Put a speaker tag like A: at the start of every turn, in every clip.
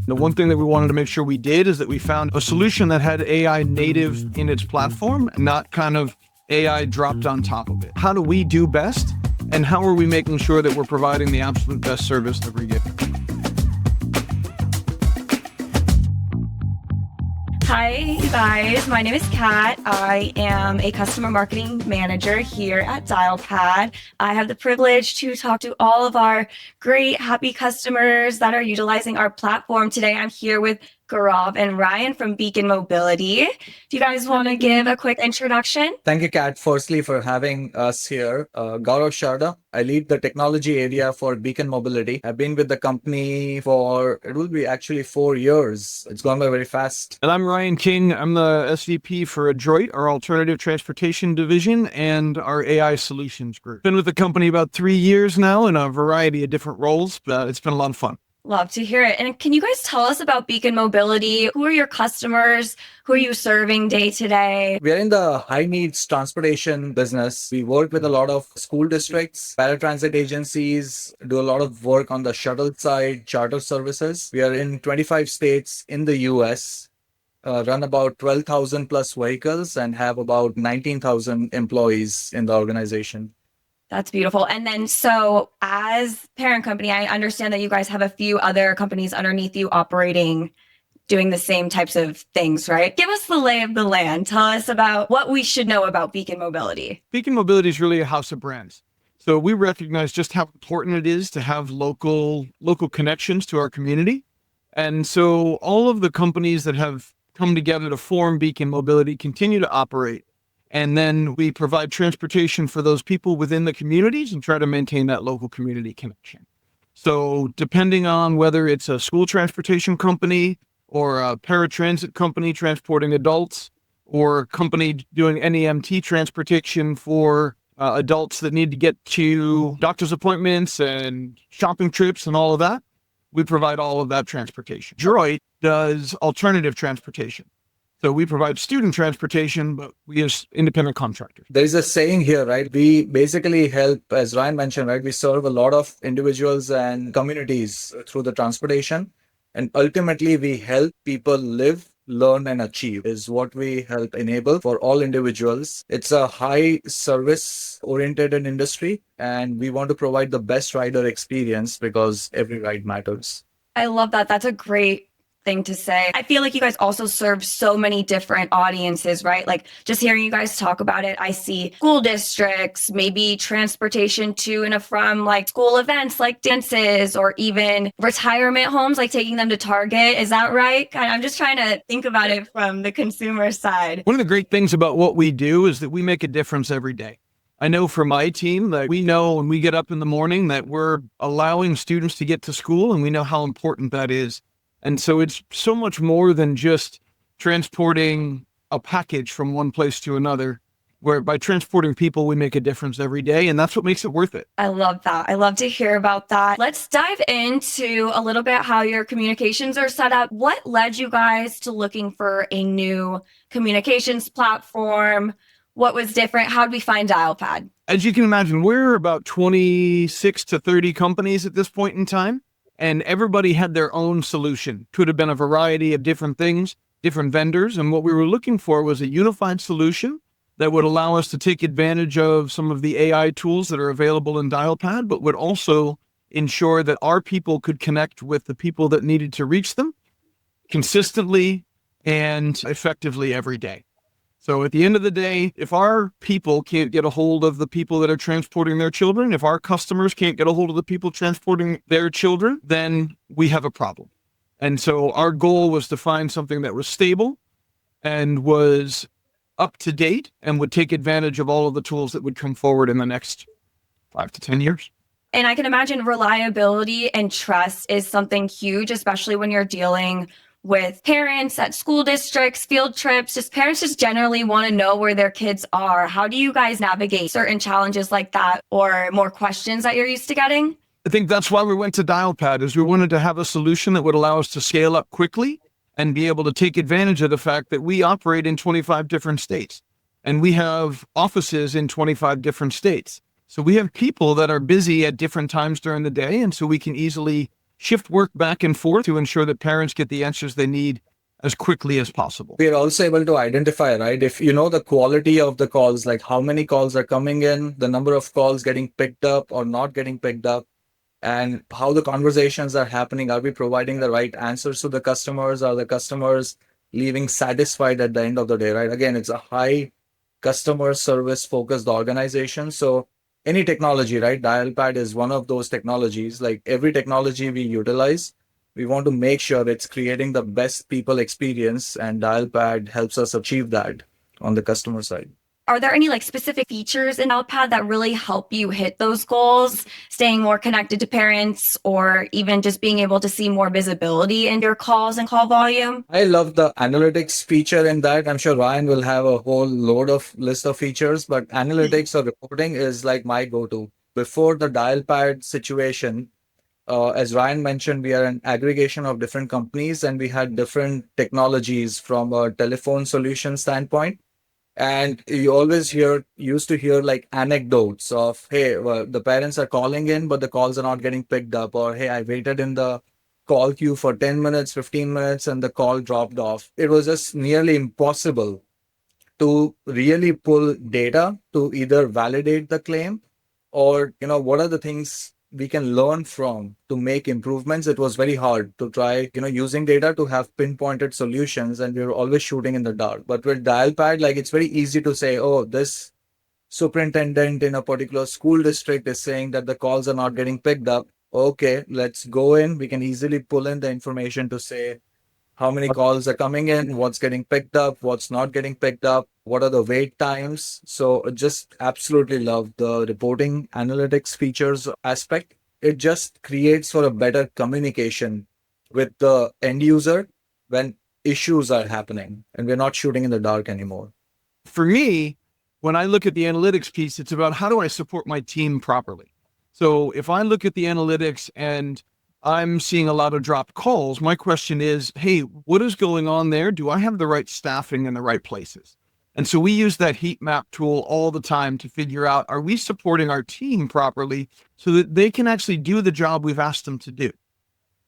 A: The one thing that we wanted to make sure we did is that we found a solution that had AI native in its platform, not kind of AI dropped on top of it. How do we do best? And how are we making sure that we're providing the absolute best service that we get?
B: Hi, you guys. My name is Kat. I am a customer marketing manager here at Dialpad. I have the privilege to talk to all of our great, happy customers that are utilizing our platform. Today, I'm here with Gaurav and Ryan from Beacon Mobility. Do you guys want to give a quick introduction?
C: Thank you, Kat, firstly for having us here. Gaurav Sharda. I lead the technology area for Beacon Mobility. I've been with the company for, it will be actually 4 years. It's gone by very fast.
A: And I'm Ryan King. I'm the SVP for Adroit, our alternative transportation division, and our AI solutions group. Been with the company about 3 years now in a variety of different roles, but it's been a lot of fun.
B: Love to hear it. And can you guys tell us about Beacon Mobility? Who are your customers? Who are you serving day to day?
C: We are in the high needs transportation business. We work with a lot of school districts, paratransit agencies, do a lot of work on the shuttle side, charter services. We are in 25 states in the US, run about 12,000 plus vehicles and have about 19,000 employees in the organization.
B: That's beautiful. And then, so as parent company, I understand that you guys have a few other companies underneath you operating, doing the same types of things, right? Give us the lay of the land. Tell us about what we should know about Beacon Mobility.
A: Beacon Mobility is really a house of brands. So we recognize just how important it is to have local connections to our community. And so all of the companies that have come together to form Beacon Mobility continue to operate. And then we provide transportation for those people within the communities and try to maintain that local community connection. So depending on whether it's a school transportation company or a paratransit company transporting adults, or a company doing NEMT transportation for adults that need to get to doctor's appointments and shopping trips and all of that, we provide all of that transportation. Adroit does alternative transportation. So we provide student transportation, but we as independent contractors.
C: There is a saying here, right? We basically help, as Ryan mentioned, right? We serve a lot of individuals and communities through the transportation. And ultimately, we help people live, learn, and achieve is what we help enable for all individuals. It's a high service oriented industry, and we want to provide the best rider experience because every ride matters.
B: I love that. That's a great thing to say. I feel like you guys also serve so many different audiences, right? Like just hearing you guys talk about it, I see school districts, maybe transportation to and from like school events like dances, or even retirement homes, like taking them to Target. Is that right? I'm just trying to think about it from the consumer side.
A: One of the great things about what we do is that we make a difference every day. I know for my team that we know when we get up in the morning that we're allowing students to get to school, and we know how important that is. And so it's so much more than just transporting a package from one place to another, where by transporting people, we make a difference every day. And that's what makes it worth it.
B: I love that. I love to hear about that. Let's dive into a little bit how your communications are set up. What led you guys to looking for a new communications platform? What was different? How did we find Dialpad?
A: As you can imagine, we're about 26 to 30 companies at this point in time. And everybody had their own solution. Could have been a variety of different things, different vendors. And what we were looking for was a unified solution that would allow us to take advantage of some of the AI tools that are available in Dialpad, but would also ensure that our people could connect with the people that needed to reach them consistently and effectively every day. So at the end of the day, if our people can't get a hold of the people that are transporting their children, if our customers can't get a hold of the people transporting their children, then we have a problem. And so our goal was to find something that was stable and was up to date and would take advantage of all of the tools that would come forward in the next 5 to 10 years.
B: And I can imagine reliability and trust is something huge, especially when you're dealing with parents at school districts, field trips. Just parents just generally want to know where their kids are. How do you guys navigate certain challenges like that, or more questions that you're used to getting?
A: I think that's why we went to Dialpad, is we wanted to have a solution that would allow us to scale up quickly and be able to take advantage of the fact that we operate in 25 different states and we have offices in 25 different states. So we have people that are busy at different times during the day. And so we can easily shift work back and forth to ensure that parents get the answers they need as quickly as possible.
C: We are also able to identify, right? If you know the quality of the calls, like how many calls are coming in, the number of calls getting picked up or not getting picked up, and how the conversations are happening. Are we providing the right answers to the customers? Are the customers leaving satisfied at the end of the day, right? Again, it's a high customer service focused organization. So any technology, right? Dialpad is one of those technologies. Like every technology we utilize, we want to make sure it's creating the best people experience, and Dialpad helps us achieve that on the customer side.
B: Are there any like specific features in Dialpad that really help you hit those goals, staying more connected to parents, or even just being able to see more visibility in your calls and call volume?
C: I love the analytics feature in that. I'm sure Ryan will have a whole load of list of features, but analytics or reporting is like my go-to. Before the Dialpad situation, as Ryan mentioned, we are an aggregation of different companies and we had different technologies from a telephone solution standpoint. And you always used to hear like anecdotes of, hey, well, the parents are calling in, but the calls are not getting picked up. Or, hey, I waited in the call queue for 10 minutes, 15 minutes, and the call dropped off. It was just nearly impossible to really pull data to either validate the claim or, what are the things we can learn from to make improvements. It was very hard to try, using data to have pinpointed solutions, and we were always shooting in the dark. But with Dialpad, like it's very easy to say, oh, this superintendent in a particular school district is saying that the calls are not getting picked up. Okay, let's go in. We can easily pull in the information to say how many calls are coming in, what's getting picked up, what's not getting picked up, what are the wait times. So just absolutely love the reporting analytics features aspect. It just creates for a better communication with the end user when issues are happening and we're not shooting in the dark anymore.
A: For me, when I look at the analytics piece, it's about how do I support my team properly? So if I look at the analytics and I'm seeing a lot of dropped calls, my question is, hey, what is going on there? Do I have the right staffing in the right places? And so we use that heat map tool all the time to figure out, are we supporting our team properly so that they can actually do the job we've asked them to do?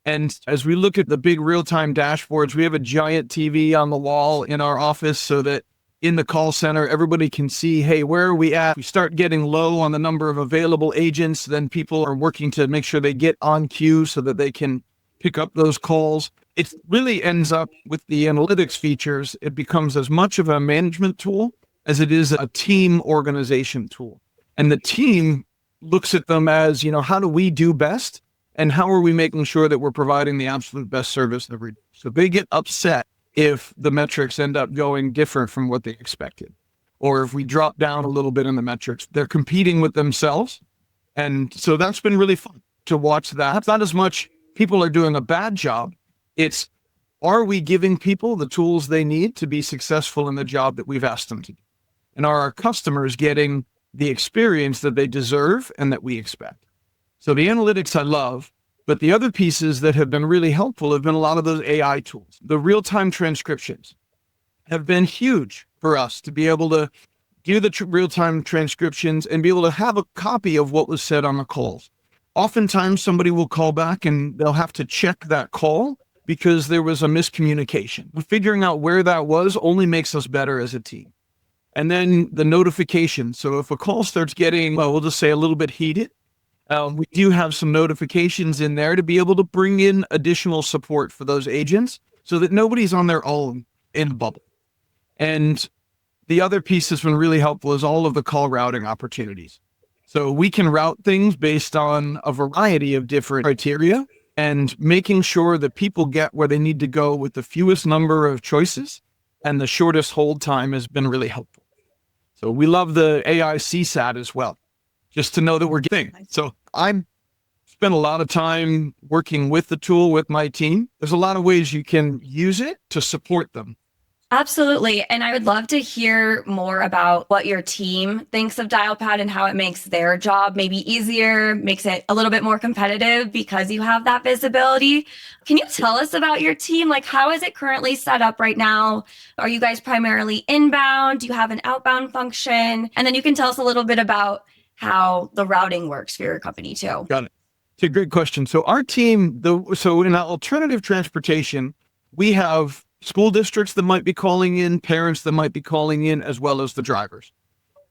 A: And as we look at the big real-time dashboards, we have a giant TV on the wall in our office so that in the call center, everybody can see, hey, where are we at? We start getting low on the number of available agents, then people are working to make sure they get on queue so that they can pick up those calls. It really ends up with the analytics features. It becomes as much of a management tool as it is a team organization tool. And the team looks at them as, how do we do best? And how are we making sure that we're providing the absolute best service every day? So they get upset if the metrics end up going different from what they expected. Or if we drop down a little bit in the metrics, they're competing with themselves. And so that's been really fun to watch that. It's not as much people are doing a bad job. It's, are we giving people the tools they need to be successful in the job that we've asked them to do? And are our customers getting the experience that they deserve and that we expect? So the analytics I love. But the other pieces that have been really helpful have been a lot of those AI tools. The real-time transcriptions have been huge for us to be able to do the real-time transcriptions and be able to have a copy of what was said on the calls. Oftentimes somebody will call back and they'll have to check that call because there was a miscommunication. Figuring out where that was only makes us better as a team. And then the notification. So if a call starts getting, well, we'll just say a little bit heated, we do have some notifications in there to be able to bring in additional support for those agents so that nobody's on their own in the bubble. And the other piece that's been really helpful is all of the call routing opportunities. So we can route things based on a variety of different criteria and making sure that people get where they need to go with the fewest number of choices and the shortest hold time has been really helpful. So we love the AI CSAT as well, just to know that we're getting. So I'm spent a lot of time working with the tool with my team. There's a lot of ways you can use it to support them.
B: Absolutely. And I would love to hear more about what your team thinks of Dialpad and how it makes their job maybe easier, makes it a little bit more competitive because you have that visibility. Can you tell us about your team? Like, how is it currently set up right now? Are you guys primarily inbound? Do you have an outbound function? And then you can tell us a little bit about how the routing works for your company too.
A: Got it. It's a great question. So our team, so in alternative transportation, we have school districts that might be calling in, parents that might be calling in, as well as the drivers.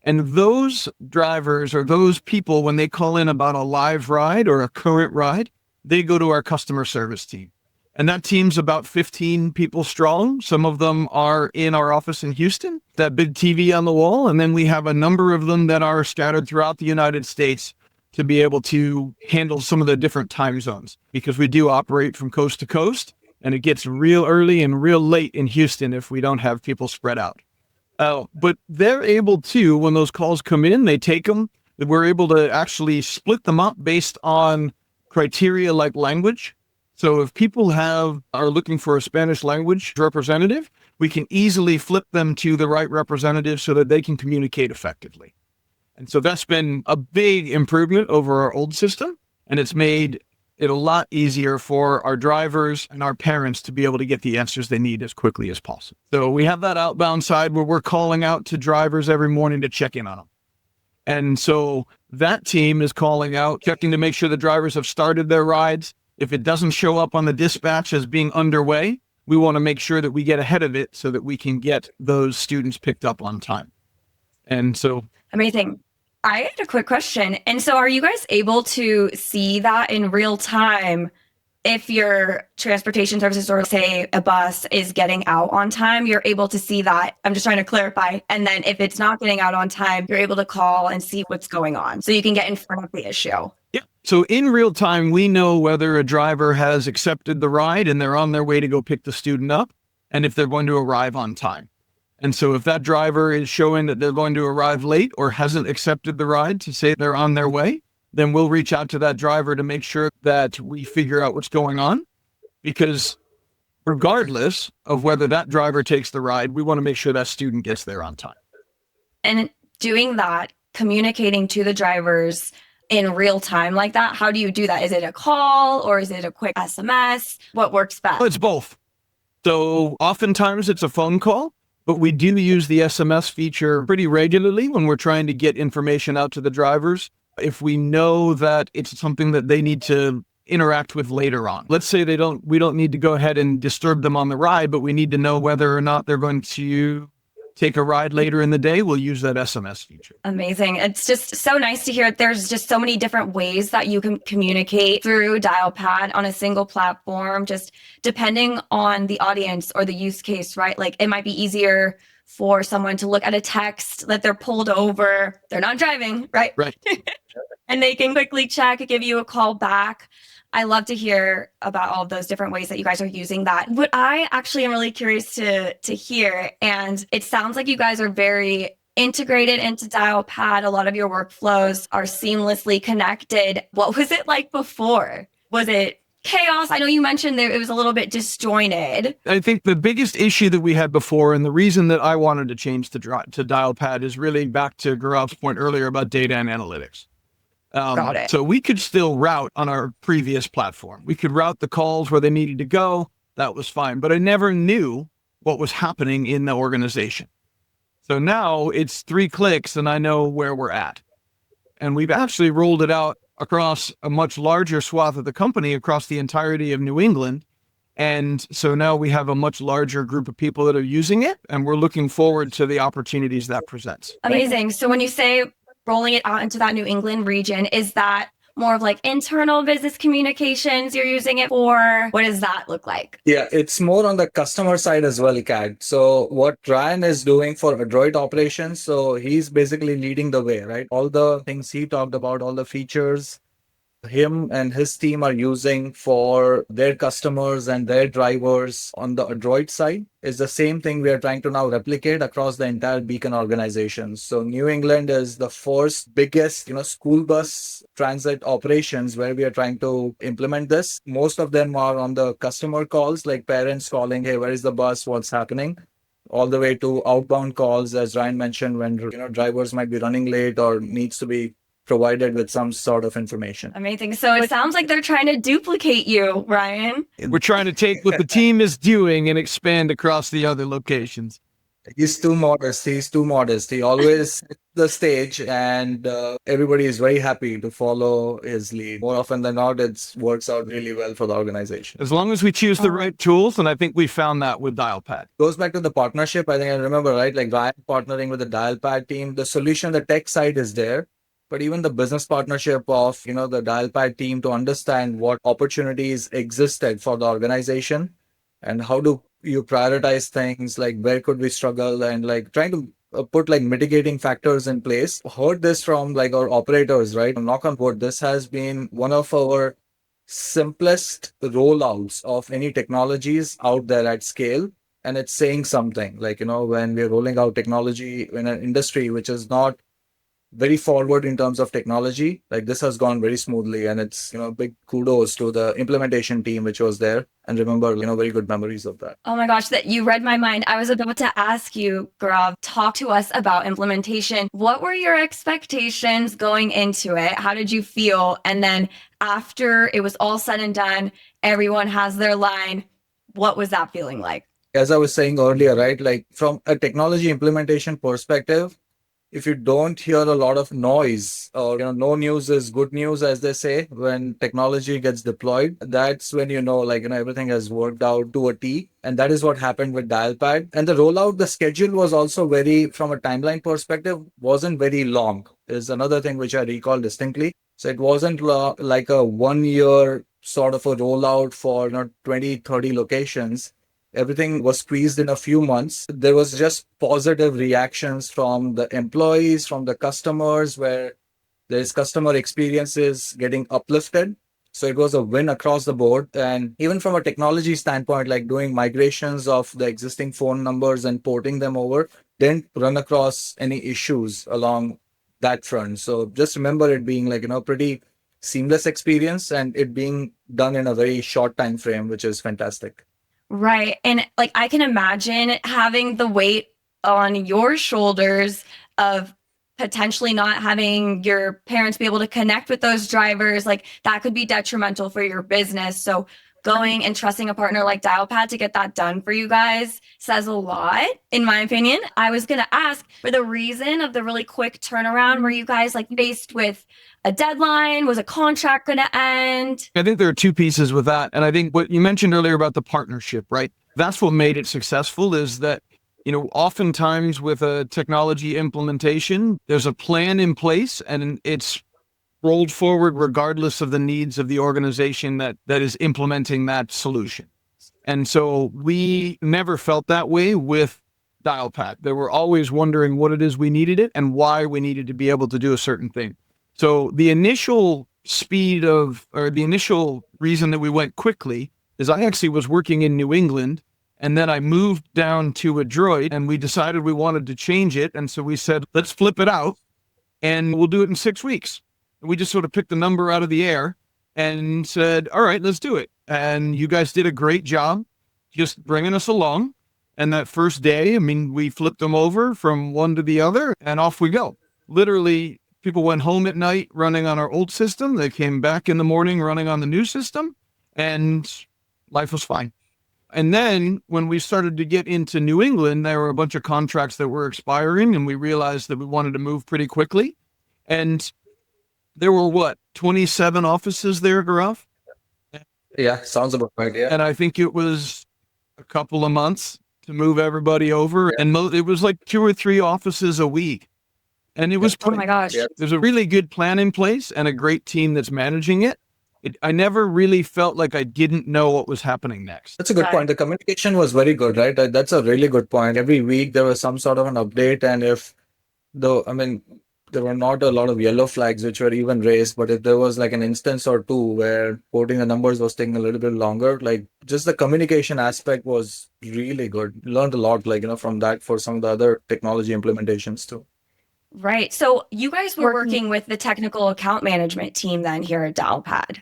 A: And those drivers or those people, when they call in about a live ride or a current ride, they go to our customer service team. And that team's about 15 people strong. Some of them are in our office in Houston, that big TV on the wall. And then we have a number of them that are scattered throughout the United States to be able to handle some of the different time zones, because we do operate from coast to coast, and it gets real early and real late in Houston if we don't have people spread out. But they're able to, when those calls come in, they take them. We're able to actually split them up based on criteria like language. So if people are looking for a Spanish language representative, we can easily flip them to the right representative so that they can communicate effectively. And so that's been a big improvement over our old system, and it's made it a lot easier for our drivers and our parents to be able to get the answers they need as quickly as possible. So we have that outbound side where we're calling out to drivers every morning to check in on them. And so that team is calling out, checking to make sure the drivers have started their rides. If it doesn't show up on the dispatch as being underway, we want to make sure that we get ahead of it so that we can get those students picked up on time. And so...
B: Amazing. I had a quick question. And so are you guys able to see that in real time if your transportation services or say a bus is getting out on time? You're able to see that. I'm just trying to clarify. And then if it's not getting out on time, you're able to call and see what's going on so you can get in front of the issue.
A: Yeah. So in real time, we know whether a driver has accepted the ride and they're on their way to go pick the student up, and if they're going to arrive on time. And so if that driver is showing that they're going to arrive late or hasn't accepted the ride to say they're on their way, then we'll reach out to that driver to make sure that we figure out what's going on. Because regardless of whether that driver takes the ride, we want to make sure that student gets there on time.
B: And doing that, communicating to the drivers in real time like that, how do you do that? Is it a call or is it a quick SMS? What works best?
A: Well, it's both. So oftentimes it's a phone call, but we do use the SMS feature pretty regularly when we're trying to get information out to the drivers. If we know that it's something that they need to interact with later on. Let's say we don't need to go ahead and disturb them on the ride, but we need to know whether or not they're going to take a ride later in the day, we'll use that SMS feature.
B: Amazing. It's just so nice to hear. There's just so many different ways that you can communicate through Dialpad on a single platform, just depending on the audience or the use case, right? Like it might be easier for someone to look at a text that they're pulled over. They're not driving, right?
A: Right.
B: And they can quickly check, give you a call back. I love to hear about all of those different ways that you guys are using that. What I actually am really curious to hear, and it sounds like you guys are very integrated into Dialpad. A lot of your workflows are seamlessly connected. What was it like before? Was it chaos? I know you mentioned that it was a little bit disjointed.
A: I think the biggest issue that we had before, and the reason that I wanted to change to Dialpad, is really back to Gaurav's point earlier about data and analytics.
B: Got it.
A: So we could still route on our previous platform. We could route the calls where they needed to go. That was fine. But I never knew what was happening in the organization. So now it's 3 clicks and I know where we're at. And we've actually rolled it out across a much larger swath of the company, across the entirety of New England. And so now we have a much larger group of people that are using it, and we're looking forward to the opportunities that presents.
B: Amazing. So when you say rolling it out into that New England region, is that more of like internal business communications you're using it for? What does that look like?
C: Yeah, it's more on the customer side as well, Kat. So what Ryan is doing for Adroit operations, so he's basically leading the way, right? All the things he talked about, all the features him and his team are using for their customers and their drivers on the Adroit side is the same thing we are trying to now replicate across the entire Beacon organization. So New England is the first biggest, school bus transit operations where we are trying to implement this. Most of them are on the customer calls, like parents calling, hey, where is the bus? What's happening? All the way to outbound calls, as Ryan mentioned, when drivers might be running late or needs to be provided with some sort of information.
B: Amazing. So it sounds like they're trying to duplicate you, Ryan.
A: We're trying to take what the team is doing and expand across the other locations.
C: He's too modest. He's too modest. He always sets the stage, and everybody is very happy to follow his lead. More often than not, it works out really well for the organization.
A: As long as we choose the right tools, and I think we found that with Dialpad.
C: Goes back to the partnership. I think I remember, right? Like Ryan partnering with the Dialpad team. The solution, the tech side is there, but even the business partnership of, the Dialpad team to understand what opportunities existed for the organization and how do you prioritize things, like where could we struggle, and like trying to put like mitigating factors in place. Heard this from like our operators, right? Knock on wood, this has been one of our simplest rollouts of any technologies out there at scale. And it's saying something, like, when we're rolling out technology in an industry which is not very forward in terms of technology, like this has gone very smoothly. And it's, big kudos to the implementation team which was there. And remember, very good memories of that.
B: Oh my gosh, that you read my mind. I was about to ask you, Gaurav, talk to us about implementation. What were your expectations going into it? How did you feel? And then after it was all said and done, everyone has their line. What was that feeling like?
C: As I was saying earlier, right, like from a technology implementation perspective, if you don't hear a lot of noise, or no news is good news, as they say, when technology gets deployed, that's when everything has worked out to a T. And that is what happened with Dialpad. And the rollout, the schedule was also very, from a timeline perspective, wasn't very long, is another thing which I recall distinctly. So it wasn't like a 1 year sort of a rollout for 20, 30 locations. Everything was squeezed in a few months. There was just positive reactions from the employees, from the customers, where there's customer experiences getting uplifted. So it was a win across the board. And even from a technology standpoint, like doing migrations of the existing phone numbers and porting them over, didn't run across any issues along that front. So just remember it being like, pretty seamless experience, and it being done in a very short time frame, which is fantastic.
B: Right. And like I can imagine having the weight on your shoulders of potentially not having your parents be able to connect with those drivers. Like that could be detrimental for your business. So going and trusting a partner like Dialpad to get that done for you guys says a lot, in my opinion. I was going to ask for the reason of the really quick turnaround. Were you guys like faced with a deadline? Was a contract going to end?
A: I think there are two pieces with that. And I think what you mentioned earlier about the partnership, right? That's what made it successful, is that, oftentimes with a technology implementation, there's a plan in place and it's rolled forward regardless of the needs of the organization that is implementing that solution. And so we never felt that way with Dialpad. They were always wondering what it is we needed it and why we needed to be able to do a certain thing. So the initial the initial reason that we went quickly is I actually was working in New England, and then I moved down to Adroit, and we decided we wanted to change it. And so we said, let's flip it out and we'll do it in 6 weeks. We just sort of picked the number out of the air and said, all right, let's do it. And you guys did a great job just bringing us along. And that first day, we flipped them over from one to the other and off we go. Literally, people went home at night running on our old system. They came back in the morning running on the new system, and life was fine. And then when we started to get into New England, there were a bunch of contracts that were expiring, and we realized that we wanted to move pretty quickly. And there were 27 offices there, Gaurav?
C: Yeah, sounds about right. Yeah.
A: And I think it was a couple of months to move everybody over. Yeah. And it was like 2 or 3 offices a week. And it was,
B: oh my gosh,
A: there's a really good plan in place and a great team that's managing it. I never really felt like I didn't know what was happening next.
C: That's a good point. The communication was very good, right? That's a really good point. Every week there was some sort of an update. And there were not a lot of yellow flags which were even raised, but if there was like an instance or two where quoting the numbers was taking a little bit longer, like just the communication aspect was really good. Learned a lot, from that for some of the other technology implementations too.
B: Right. So you guys were working with the technical account management team then here at Dialpad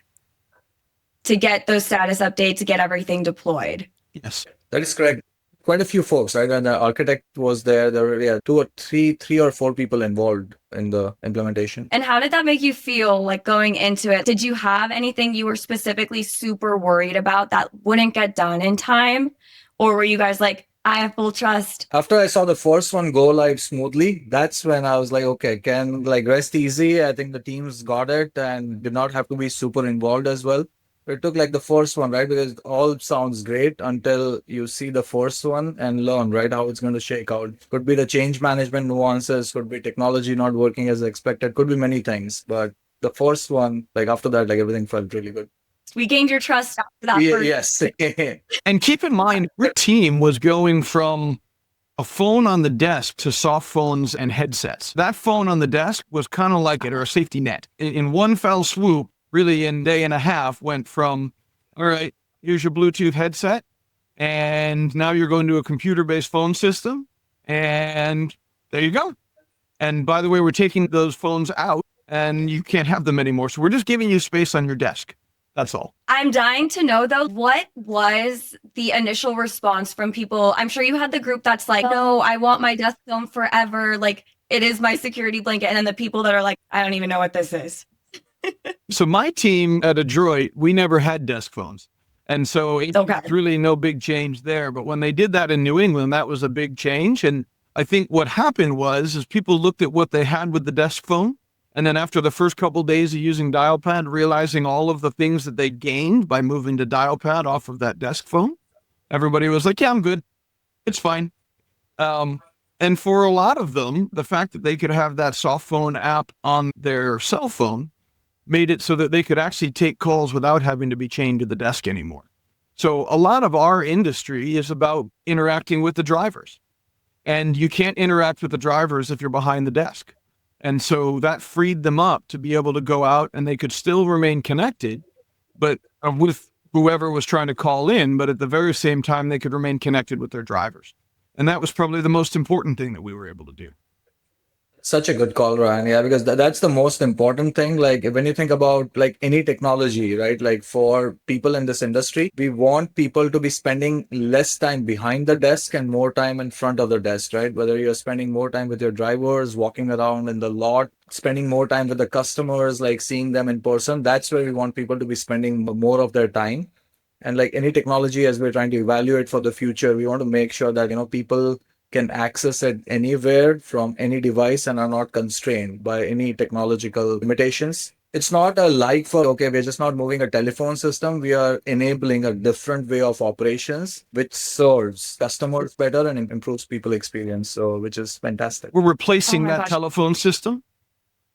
B: to get those status updates, to get everything deployed.
A: Yes,
C: that is correct. Quite a few folks, right? And the architect was there. There were 3 or 4 people involved in the implementation.
B: And how did that make you feel like going into it? Did you have anything you were specifically super worried about that wouldn't get done in time? Or were you guys like, I have full trust.
C: After I saw the first one go live smoothly, that's when I was like, okay, can like rest easy. I think the teams got it and did not have to be super involved as well. It took like the first one, right? Because it all sounds great until you see the first one and learn, right, how it's going to shake out. Could be the change management nuances, could be technology not working as expected, could be many things. But the first one, like after that, like everything felt really good.
B: We gained your trust after that.
C: Yes.
A: And keep in mind, your team was going from a phone on the desk to soft phones and headsets. That phone on the desk was kind of like it, or a safety net. In one fell swoop, really in day and a half, went from, all right, here's your Bluetooth headset, and now you're going to a computer-based phone system, and there you go. And by the way, we're taking those phones out, and you can't have them anymore. So we're just giving you space on your desk. That's all.
B: I'm dying to know though, what was the initial response from people? I'm sure you had the group that's like, no, I want my desk phone forever. Like, it is my security blanket. And then the people that are like, I don't even know what this is.
A: So my team at Adroit, we never had desk phones. And so it's really no big change there. But when they did that in New England, that was a big change. And I think what happened is people looked at what they had with the desk phone. And then after the first couple of days of using Dialpad, realizing all of the things that they gained by moving to Dialpad off of that desk phone, everybody was like, yeah, I'm good. It's fine. And for a lot of them, the fact that they could have that soft phone app on their cell phone made it so that they could actually take calls without having to be chained to the desk anymore. So a lot of our industry is about interacting with the drivers. And you can't interact with the drivers if you're behind the desk. And so that freed them up to be able to go out, and they could still remain connected, but with whoever was trying to call in, but at the very same time, they could remain connected with their drivers. And that was probably the most important thing that we were able to do.
C: Such a good call, Ryan. Yeah, because that's the most important thing. Like when you think about like any technology, right? Like for people in this industry, we want people to be spending less time behind the desk and more time in front of the desk, right? Whether you're spending more time with your drivers, walking around in the lot, spending more time with the customers, like seeing them in person. That's where we want people to be spending more of their time. And like any technology, as we're trying to evaluate for the future, we want to make sure that, people can access it anywhere from any device and are not constrained by any technological limitations. It's not a like for, okay, we're just not moving a telephone system. We are enabling a different way of operations, which serves customers better and improves people experience. So, which is fantastic.
A: We're replacing that telephone system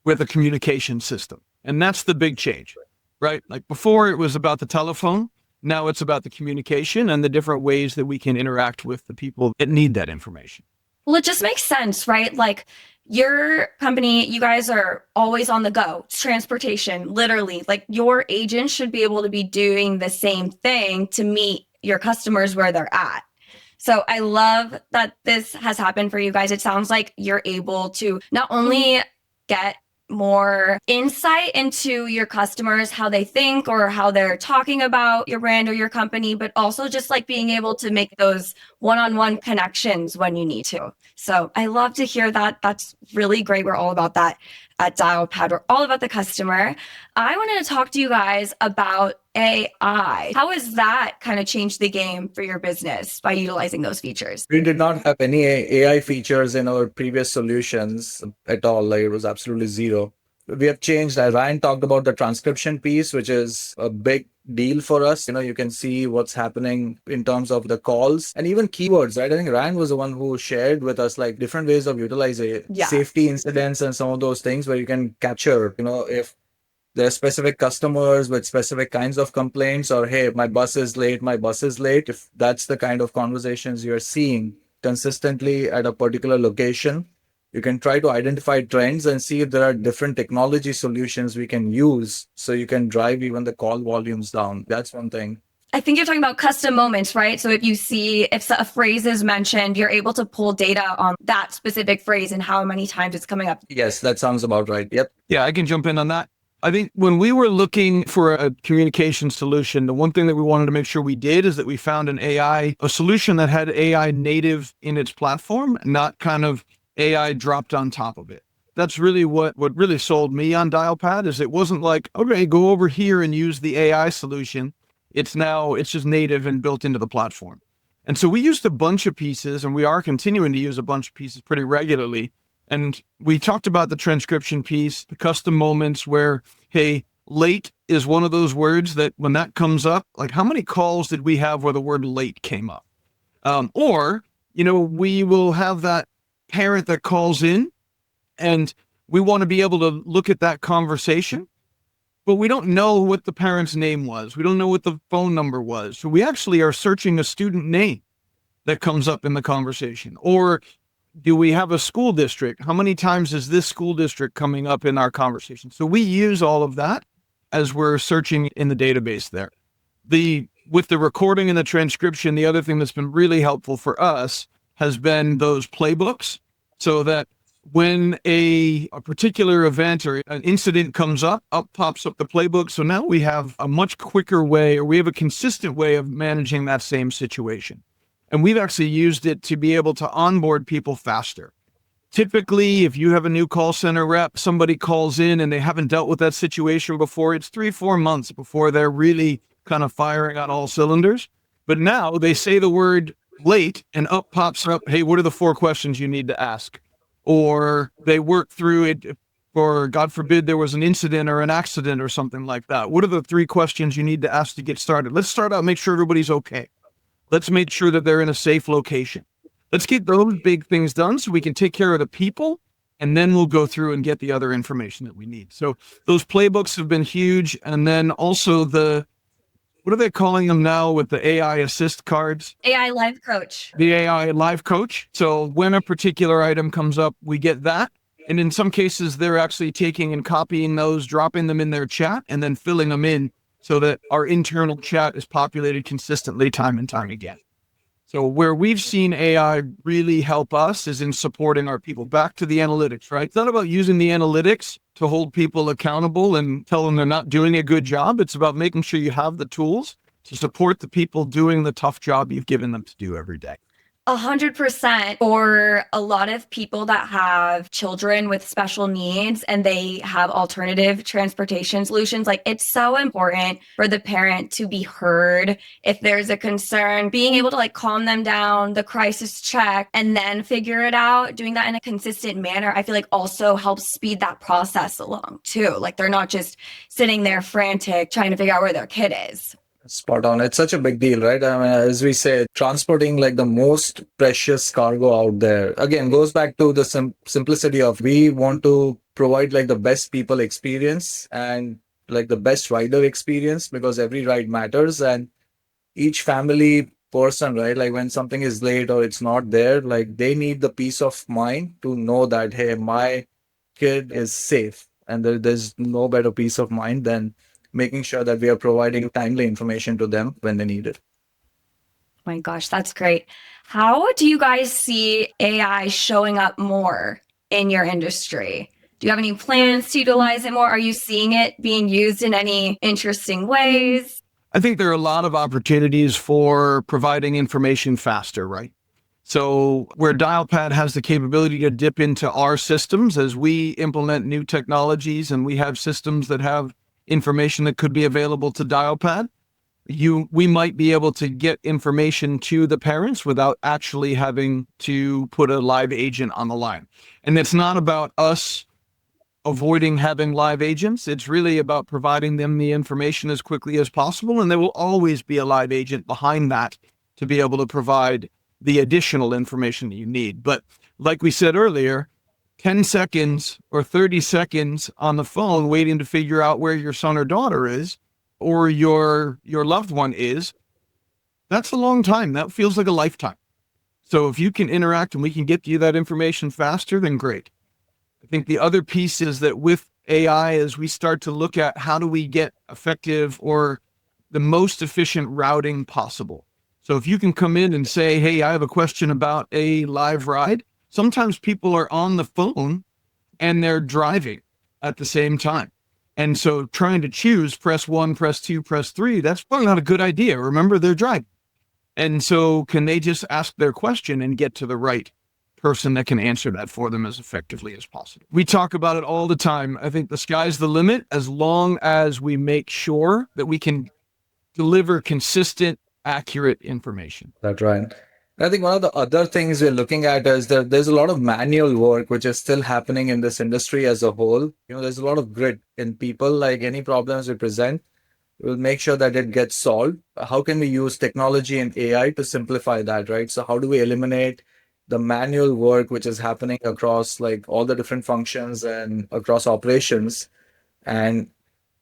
A: with a communication system. And that's the big change, right? Like before it was about the telephone. Now it's about the communication and the different ways that we can interact with the people that need that information.
B: Well, it just makes sense, right? Like your company, you guys are always on the go. It's transportation, literally. Like your agent should be able to be doing the same thing to meet your customers where they're at. So I love that this has happened for you guys. It sounds like you're able to not only get more insight into your customers, how they think or how they're talking about your brand or your company, but also just like being able to make those one-on-one connections when you need to. So I love to hear that. That's really great. We're all about that at Dialpad. We're all about the customer. I wanted to talk to you guys about AI. How has that kind of changed the game for your business by utilizing those features?
C: We did not have any AI features in our previous solutions at all. Like it was absolutely zero. We have changed. Ryan talked about the transcription piece, which is a big deal for us. You can see what's happening in terms of the calls and even keywords, right? I think Ryan was the one who shared with us like different ways of utilizing safety incidents and some of those things where you can capture, if there are specific customers with specific kinds of complaints or, hey, my bus is late. If that's the kind of conversations you're seeing consistently at a particular location, you can try to identify trends and see if there are different technology solutions we can use so you can drive even the call volumes down. That's one thing.
B: I think you're talking about custom moments, right? So if a phrase is mentioned, you're able to pull data on that specific phrase and how many times it's coming up.
C: Yes, that sounds about right. Yep.
A: Yeah, I can jump in on that. I think when we were looking for a communication solution, the one thing that we wanted to make sure we did is that we found a solution that had AI native in its platform, not kind of AI dropped on top of it. That's really what really sold me on Dialpad is it wasn't like, okay, go over here and use the AI solution. It's just native and built into the platform. And so we used a bunch of pieces, and we are continuing to use a bunch of pieces pretty regularly. And we talked about the transcription piece, the custom moments where, hey, late is one of those words that when that comes up, like how many calls did we have where the word late came up? Or, we will have that parent that calls in and we want to be able to look at that conversation, but we don't know what the parent's name was. We don't know what the phone number was. So we actually are searching a student name that comes up in the conversation. Or do we have a school district? How many times is this school district coming up in our conversation? So we use all of that as we're searching in the database there. With the recording and the transcription, the other thing that's been really helpful for us has been those playbooks, so that when a particular event or an incident comes up pops up the playbook. So now we have a much quicker way, or we have a consistent way of managing that same situation. And we've actually used it to be able to onboard people faster. Typically, if you have a new call center rep, somebody calls in and they haven't dealt with that situation before, it's 3-4 months before they're really kind of firing on all cylinders. But now they say the word late and up pops up, hey, what are the 4 questions you need to ask? Or they work through it, or God forbid there was an incident or an accident or something like that. What are the 3 questions you need to ask to get started? Let's start out, make sure everybody's okay. Let's make sure that they're in a safe location. Let's get those big things done so we can take care of the people, and then we'll go through and get the other information that we need. So those playbooks have been huge. And then also what are they calling them now with the AI assist cards?
B: AI Life Coach.
A: The AI Live Coach. So when a particular item comes up, we get that. And in some cases, they're actually taking and copying those, dropping them in their chat, and then filling them in so that our internal chat is populated consistently time and time again. So where we've seen AI really help us is in supporting our people. Back to the analytics, right? It's not about using the analytics to hold people accountable and tell them they're not doing a good job. It's about making sure you have the tools to support the people doing the tough job you've given them to do every day.
B: 100%. For a lot of people that have children with special needs and they have alternative transportation solutions, like it's so important for the parent to be heard if there's a concern, being able to like calm them down, the crisis check, and then figure it out. Doing that in a consistent manner, I feel like also helps speed that process along too. Like they're not just sitting there frantic trying to figure out where their kid is.
C: Spot on. It's such a big deal, right? I mean, as we say, transporting like the most precious cargo out there, again, goes back to the simplicity of we want to provide like the best people experience and like the best rider experience, because every ride matters. And each family person, right? Like when something is late or it's not there, like they need the peace of mind to know that, hey, my kid is safe. And there's no better peace of mind than making sure that we are providing timely information to them when they need it.
B: Oh my gosh, that's great. How do you guys see AI showing up more in your industry? Do you have any plans to utilize it more? Are you seeing it being used in any interesting ways?
A: I think there are a lot of opportunities for providing information faster, right? So where Dialpad has the capability to dip into our systems as we implement new technologies, and we have systems that have information that could be available to Dialpad, we might be able to get information to the parents without actually having to put a live agent on the line. And it's not about us avoiding having live agents. It's really about providing them the information as quickly as possible. And there will always be a live agent behind that to be able to provide the additional information that you need. But like we said earlier, 10 seconds or 30 seconds on the phone waiting to figure out where your son or daughter is, or your loved one is, that's a long time. That feels like a lifetime. So if you can interact and we can get you that information faster, then great. I think the other piece is that with AI, as we start to look at how do we get effective or the most efficient routing possible. So if you can come in and say, hey, I have a question about a live ride. Sometimes people are on the phone and they're driving at the same time. And so trying to choose, press 1, press 2, press 3, that's probably not a good idea. Remember, they're driving. And so can they just ask their question and get to the right person that can answer that for them as effectively as possible? We talk about it all the time. I think the sky's the limit as long as we make sure that we can deliver consistent accurate information.
C: That's right. I think one of the other things we're looking at is that there's a lot of manual work which is still happening in this industry as a whole. There's a lot of grit in people. Like any problems we present, we'll make sure that it gets solved. How can we use technology and AI to simplify that, right? So how do we eliminate the manual work which is happening across like all the different functions and across operations, and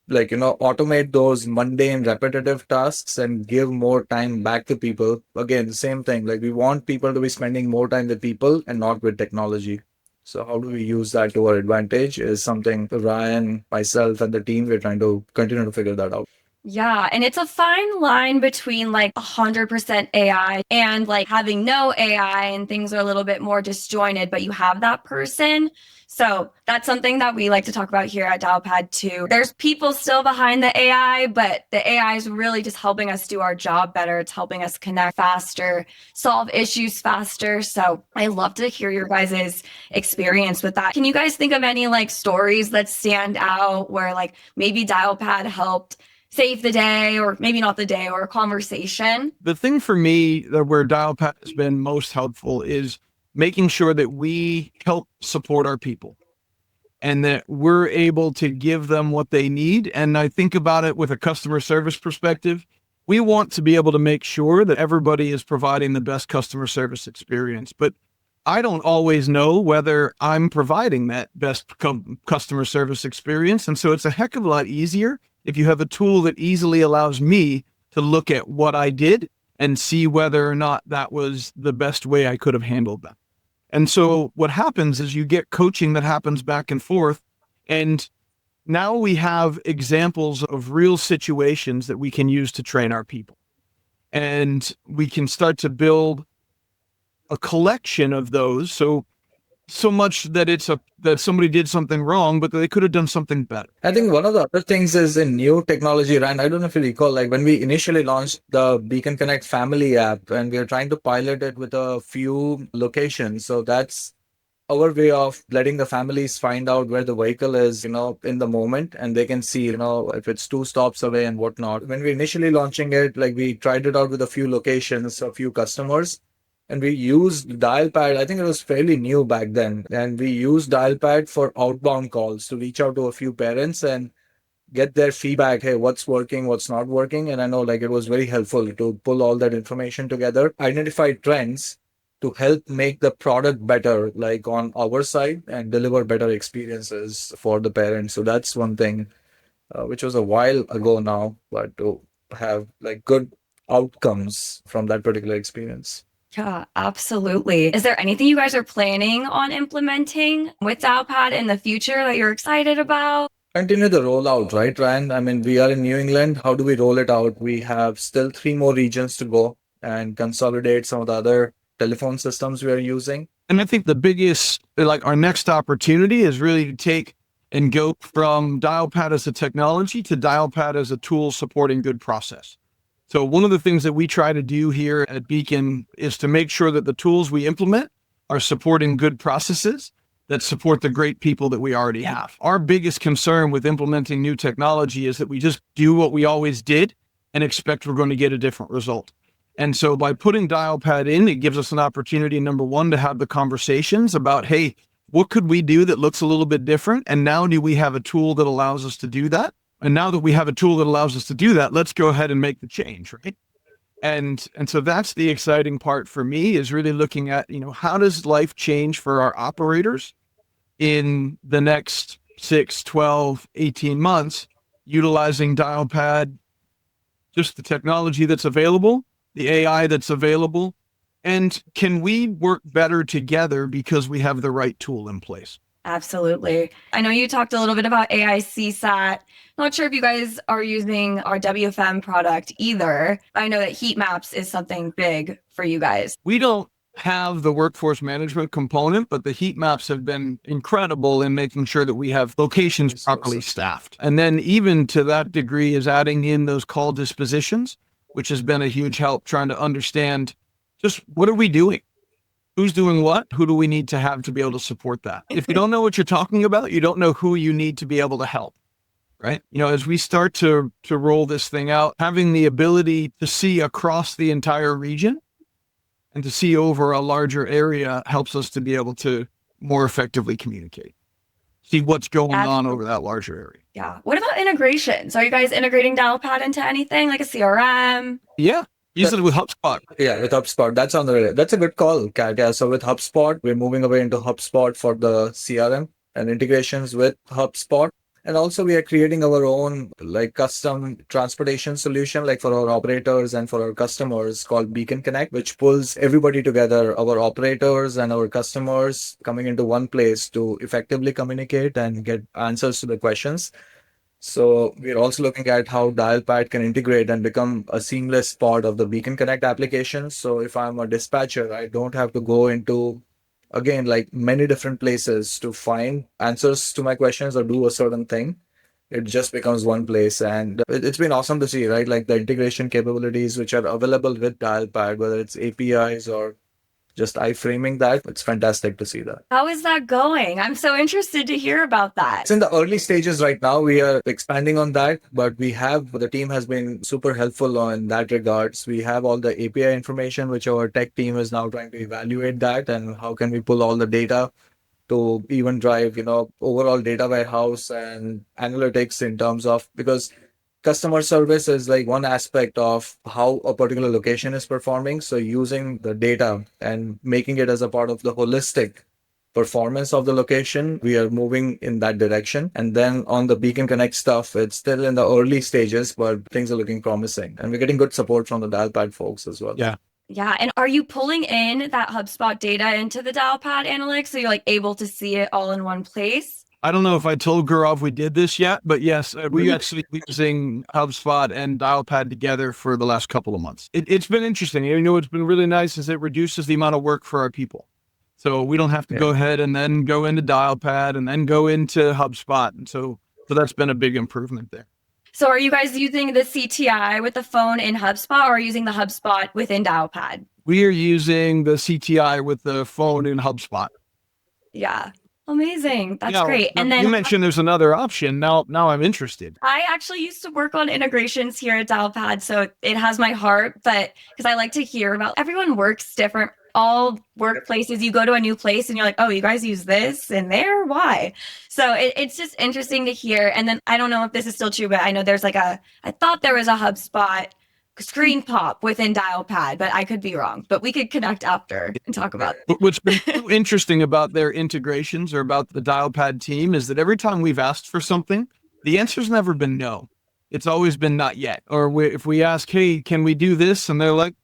C: automate those mundane repetitive tasks and give more time back to people. Again, the same thing, like we want people to be spending more time with people and not with technology. So how do we use that to our advantage is something Ryan, myself, and the team, we're trying to continue to figure that out.
B: Yeah, and it's a fine line between like 100% AI and like having no AI and things are a little bit more disjointed, but you have that person. So that's something that we like to talk about here at Dialpad too. There's people still behind the AI, but the AI is really just helping us do our job better. It's helping us connect faster, solve issues faster. So I love to hear your guys' experience with that. Can you guys think of any like stories that stand out where like maybe Dialpad helped save the day, or maybe not the day, or a conversation?
A: The thing for me that where Dialpad has been most helpful is making sure that we help support our people and that we're able to give them what they need. And I think about it with a customer service perspective. We want to be able to make sure that everybody is providing the best customer service experience, but I don't always know whether I'm providing that best customer service experience. And so it's a heck of a lot easier if you have a tool that easily allows me to look at what I did and see whether or not that was the best way I could have handled that. And so what happens is you get coaching that happens back and forth. And now we have examples of real situations that we can use to train our people. And we can start to build a collection of those. So much that that somebody did something wrong, but they could have done something better.
C: I think one of the other things is in new technology, Ryan. I don't know if you recall, like when we initially launched the Beacon Connect family app, and we are trying to pilot it with a few locations. So that's our way of letting the families find out where the vehicle is, in the moment, and they can see, if it's 2 stops away and whatnot. When we initially launching it, like we tried it out with a few locations, a few customers. And we used Dialpad. I think it was fairly new back then. And we used Dialpad for outbound calls to reach out to a few parents and get their feedback. Hey, what's working, what's not working? And I know like it was very helpful to pull all that information together, identify trends to help make the product better, like on our side, and deliver better experiences for the parents. So that's one thing, which was a while ago now, but to have like good outcomes from that particular experience.
B: Yeah, absolutely. Is there anything you guys are planning on implementing with Dialpad in the future that you're excited about?
C: Continue the rollout, right, Ryan? I mean, we are in New England. How do we roll it out? We have still 3 more regions to go and consolidate some of the other telephone systems we are using.
A: And I think the biggest, like our next opportunity is really to take and go from Dialpad as a technology to Dialpad as a tool supporting good process. So one of the things that we try to do here at Beacon is to make sure that the tools we implement are supporting good processes that support the great people that we already have. Our biggest concern with implementing new technology is that we just do what we always did and expect we're going to get a different result. And so by putting Dialpad in, it gives us an opportunity, number one, to have the conversations about, hey, what could we do that looks a little bit different? And now do we have a tool that allows us to do that? And now that we have a tool that allows us to do that, let's go ahead and make the change, right? And so that's the exciting part for me, is really looking at, how does life change for our operators in the next 6, 12, 18 months, utilizing Dialpad, just the technology that's available, the AI that's available, and can we work better together because we have the right tool in place?
B: Absolutely. I know you talked a little bit about AI CSAT. Not sure if you guys are using our WFM product either. I know that heat maps is something big for you guys.
A: We don't have the workforce management component, but the heat maps have been incredible in making sure that we have locations properly staffed. And then even to that degree is adding in those call dispositions, which has been a huge help trying to understand just what are we doing? Who's doing what? Who do we need to have to be able to support that? If you don't know what you're talking about, you don't know who you need to be able to help. right? As we start to roll this thing out, having the ability to see across the entire region and to see over a larger area helps us to be able to more effectively communicate, see what's going on over that larger area.
B: Yeah. What about integrations? Are you guys integrating Dialpad into anything like a CRM?
A: Yeah. Use it with HubSpot.
C: Yeah, with HubSpot. That's a good call, Kat. Yeah. So with HubSpot, we're moving away into HubSpot for the CRM and integrations with HubSpot. And also we are creating our own like custom transportation solution, like for our operators and for our customers called Beacon Connect, which pulls everybody together, our operators and our customers coming into one place to effectively communicate and get answers to the questions. So we're also looking at how Dialpad can integrate and become a seamless part of the Beacon Connect application. So if I'm a dispatcher, I don't have to go into, again, like many different places to find answers to my questions or do a certain thing. It just becomes one place. And it's been awesome to see, right? Like the integration capabilities which are available with Dialpad, whether it's APIs or just iframing that, it's fantastic to see that.
B: How is that going? I'm so interested to hear about that.
C: It's in the early stages right now. We are expanding on that, but the team has been super helpful on that regards. We have all the API information, which our tech team is now trying to evaluate that and how can we pull all the data to even drive, overall data warehouse and analytics in terms of, because customer service is like one aspect of how a particular location is performing. So using the data and making it as a part of the holistic performance of the location, we are moving in that direction. And then on the Beacon Connect stuff, it's still in the early stages, but things are looking promising. And we're getting good support from the Dialpad folks as well.
A: Yeah.
B: Yeah. And are you pulling in that HubSpot data into the Dialpad analytics so you're like able to see it all in one place?
A: I don't know if I told Gaurav we did this yet, but yes, we actually been using HubSpot and Dialpad together for the last couple of months. It's been interesting. What's been really nice is it reduces the amount of work for our people. So we don't have to go ahead and then go into Dialpad and then go into HubSpot. And so that's been a big improvement there.
B: So are you guys using the CTI with the phone in HubSpot or are you using the HubSpot within Dialpad?
A: We are using the CTI with the phone in HubSpot.
B: Yeah. Amazing. That's great. And then
A: you mentioned there's another option. Now I'm interested.
B: I actually used to work on integrations here at Dialpad, so it has my heart, but because I like to hear about everyone works different. All workplaces, you go to a new place and you're like, oh, you guys use this in there? Why? So it's just interesting to hear. And then I don't know if this is still true, but I know there's I thought there was a HubSpot screen pop within Dialpad, but I could be wrong. But we could connect after and talk about it.
A: What's been so interesting about their integrations or about the Dialpad team is that every time we've asked for something, the answer's never been no. It's always been not yet. Or if we ask, hey, can we do this? And they're like,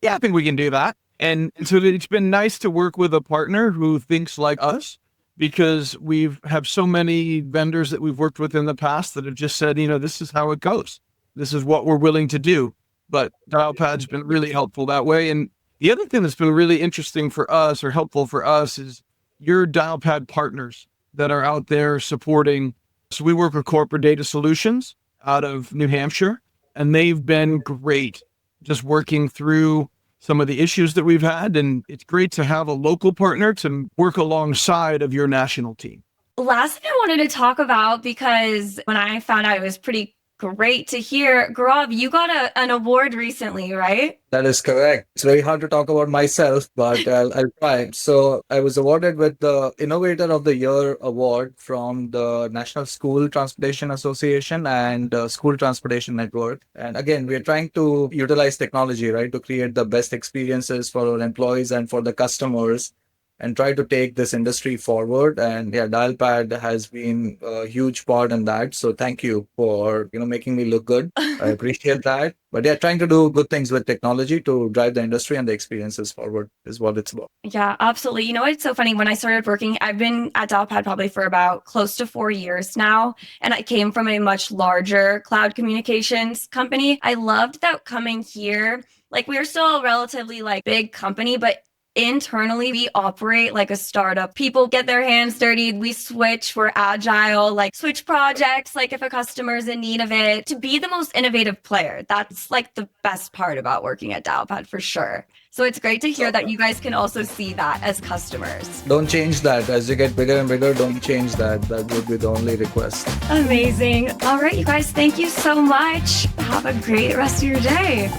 A: yeah, I think we can do that. And so it's been nice to work with a partner who thinks like us, because have so many vendors that we've worked with in the past that have just said, this is how it goes. This is what we're willing to do. But Dialpad's been really helpful that way. And the other thing that's been really interesting for us or helpful for us is your Dialpad partners that are out there supporting. So we work with Corporate Data Solutions out of New Hampshire, and they've been great just working through some of the issues that we've had. And it's great to have a local partner to work alongside of your national team.
B: Last thing I wanted to talk about, because when I found out, it was pretty great to hear. Gaurav, you got an award recently, right?
C: That is correct. It's very hard to talk about myself, but I'll try. So I was awarded with the Innovator of the Year award from the National School Transportation Association and School Transportation Network. And again, we're trying to utilize technology, right, to create the best experiences for our employees and for the customers, and try to take this industry forward. And Dialpad has been a huge part in that. So thank you for, making me look good. I appreciate that. But trying to do good things with technology to drive the industry and the experiences forward is what it's about.
B: Yeah, absolutely. It's so funny. When I started working, I've been at Dialpad probably for about close to 4 years now. And I came from a much larger cloud communications company. I loved that coming here. We are still a relatively big company, but internally we operate like a startup. People get their hands dirty, we switch, we're agile, like switch projects, like if a customer is in need of it, to be the most innovative player. That's like the best part about working at Dialpad for sure. So it's great to hear that you guys can also see that as customers.
C: Don't change that. As you get bigger and bigger, don't change that. That would be the only request.
B: Amazing. All right, you guys, thank you so much. Have a great rest of your day.